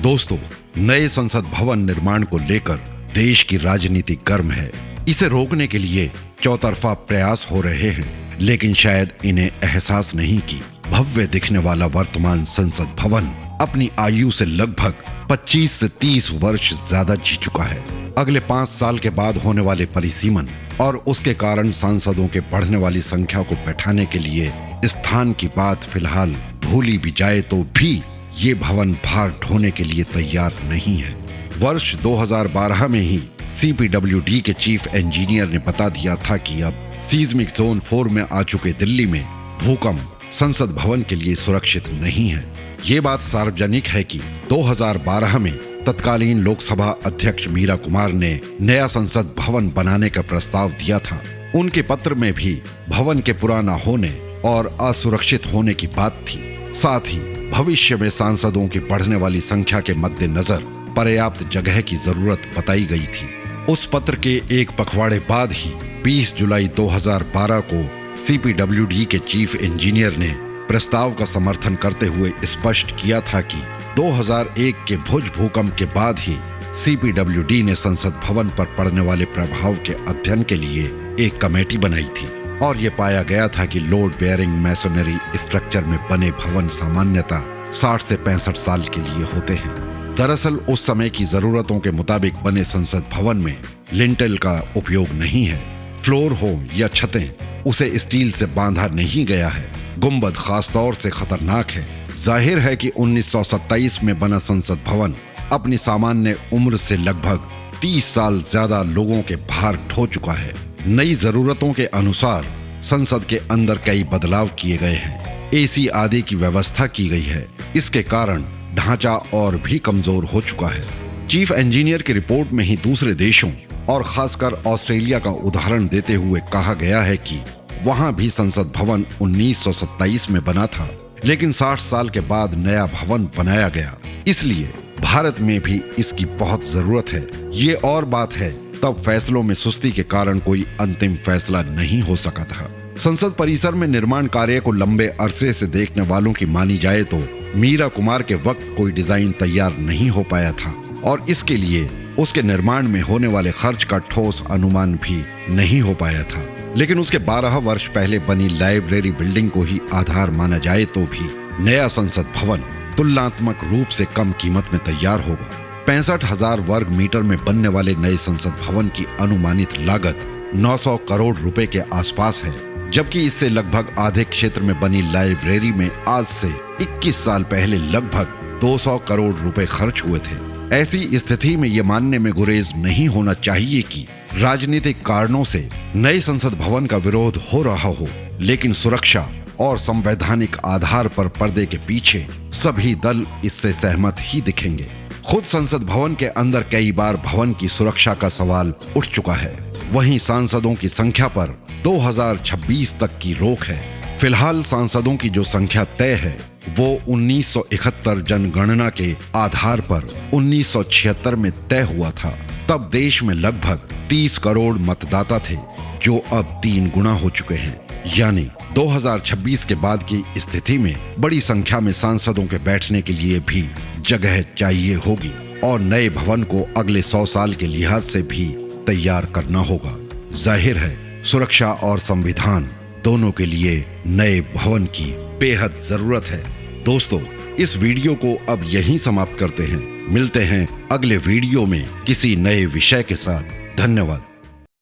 दोस्तों, नए संसद भवन निर्माण को लेकर देश की राजनीति गर्म है। इसे रोकने के लिए चौतरफा प्रयास हो रहे हैं, लेकिन शायद इन्हें एहसास नहीं कि भव्य दिखने वाला वर्तमान संसद भवन अपनी आयु से लगभग 25 से 30 वर्ष ज्यादा जी चुका है। अगले 5 साल के बाद होने वाले परिसीमन और उसके कारण सांसदों के बढ़ने वाली संख्या को बैठाने के लिए स्थान की बात फिलहाल भूली भी जाए तो भी ये भवन भार ढोने के लिए तैयार नहीं है। वर्ष 2012 में ही CPWD के चीफ इंजीनियर ने बता दिया था कि अब सीज्मिक जोन 4 में आ चुके दिल्ली में भूकंप संसद भवन के लिए सुरक्षित नहीं है। ये बात सार्वजनिक है कि 2012 में तत्कालीन लोकसभा अध्यक्ष मीरा कुमार ने नया संसद भवन बनाने का प्रस्ताव दिया था। उनके पत्र में भी भवन के पुराना होने और असुरक्षित होने की बात थी। साथ ही भविष्य में सांसदों की बढ़ने वाली संख्या के मद्देनजर पर्याप्त जगह की जरूरत बताई गई थी। उस पत्र के एक पखवाड़े बाद ही 20 जुलाई 2012 को CPWD के चीफ इंजीनियर ने प्रस्ताव का समर्थन करते हुए स्पष्ट किया था कि 2001 के भुज भूकंप के बाद ही CPWD ने संसद भवन पर पड़ने वाले प्रभाव के अध्ययन के लिए एक कमेटी बनाई थी और ये पाया गया था कि लोड बेयरिंग मैसोनरी स्ट्रक्चर में बने भवन सामान्यतः 60 से 65 साल के लिए होते हैं। दरअसल उस समय की जरूरतों के मुताबिक बने संसद भवन में लिंटेल का उपयोग नहीं है। फ्लोर हो या छतें, उसे स्टील से बांधा नहीं गया है। गुंबद खास तौर से खतरनाक है। जाहिर है कि 1927 में बना संसद भवन अपनी सामान्य उम्र से लगभग 30 साल ज्यादा लोगों के भार ढो चुका है। नई जरूरतों के अनुसार संसद के अंदर कई बदलाव किए गए हैं। AC आदि की व्यवस्था की गई है। इसके कारण ढांचा और भी कमजोर हो चुका है। चीफ इंजीनियर की रिपोर्ट में ही दूसरे देशों और खासकर ऑस्ट्रेलिया का उदाहरण देते हुए कहा गया है कि वहां भी संसद भवन 1927 में बना था, लेकिन 60 साल के बाद नया भवन बनाया गया। इसलिए भारत में भी इसकी बहुत जरूरत है। ये और बात है, तब फैसलों में सुस्ती के कारण कोई अंतिम फैसला नहीं हो सका था। संसद परिसर में निर्माण कार्य को लंबे अरसे से देखने वालों की मानी जाए तो मीरा कुमार के वक्त कोई डिजाइन तैयार नहीं हो पाया था और इसके लिए उसके निर्माण में होने वाले खर्च का ठोस अनुमान भी नहीं हो पाया था। लेकिन उसके 12 वर्ष पहले बनी लाइब्रेरी बिल्डिंग को ही आधार माना जाए तो भी नया संसद भवन तुलनात्मक रूप से कम कीमत में तैयार होगा। 65,000 वर्ग मीटर में बनने वाले नए संसद भवन की अनुमानित लागत 900 करोड़ रुपए के आसपास है, जबकि इससे लगभग आधे क्षेत्र में बनी लाइब्रेरी में आज से 21 साल पहले लगभग 200 करोड़ रुपए खर्च हुए थे। ऐसी स्थिति में ये मानने में गुरेज नहीं होना चाहिए कि राजनीतिक कारणों से नए संसद भवन का विरोध हो रहा हो, लेकिन सुरक्षा और संवैधानिक आधार पर पर्दे के पीछे सभी दल इससे सहमत ही दिखेंगे। खुद संसद भवन के अंदर कई बार भवन की सुरक्षा का सवाल उठ चुका है। वहीं सांसदों की संख्या पर 2026 तक की रोक है। फिलहाल सांसदों की जो संख्या तय है वो 1971 जनगणना के आधार पर 1976 में तय हुआ था। तब देश में लगभग 30 करोड़ मतदाता थे, जो अब 3 गुना हो चुके हैं। यानी 2026 के बाद की स्थिति में बड़ी संख्या में सांसदों के बैठने के लिए भी जगह चाहिए होगी और नए भवन को अगले 100 साल के लिहाज से भी तैयार करना होगा। जाहिर है सुरक्षा और संविधान दोनों के लिए नए भवन की बेहद जरूरत है। दोस्तों, इस वीडियो को अब यहीं समाप्त करते हैं। मिलते हैं अगले वीडियो में किसी नए विषय के साथ। धन्यवाद।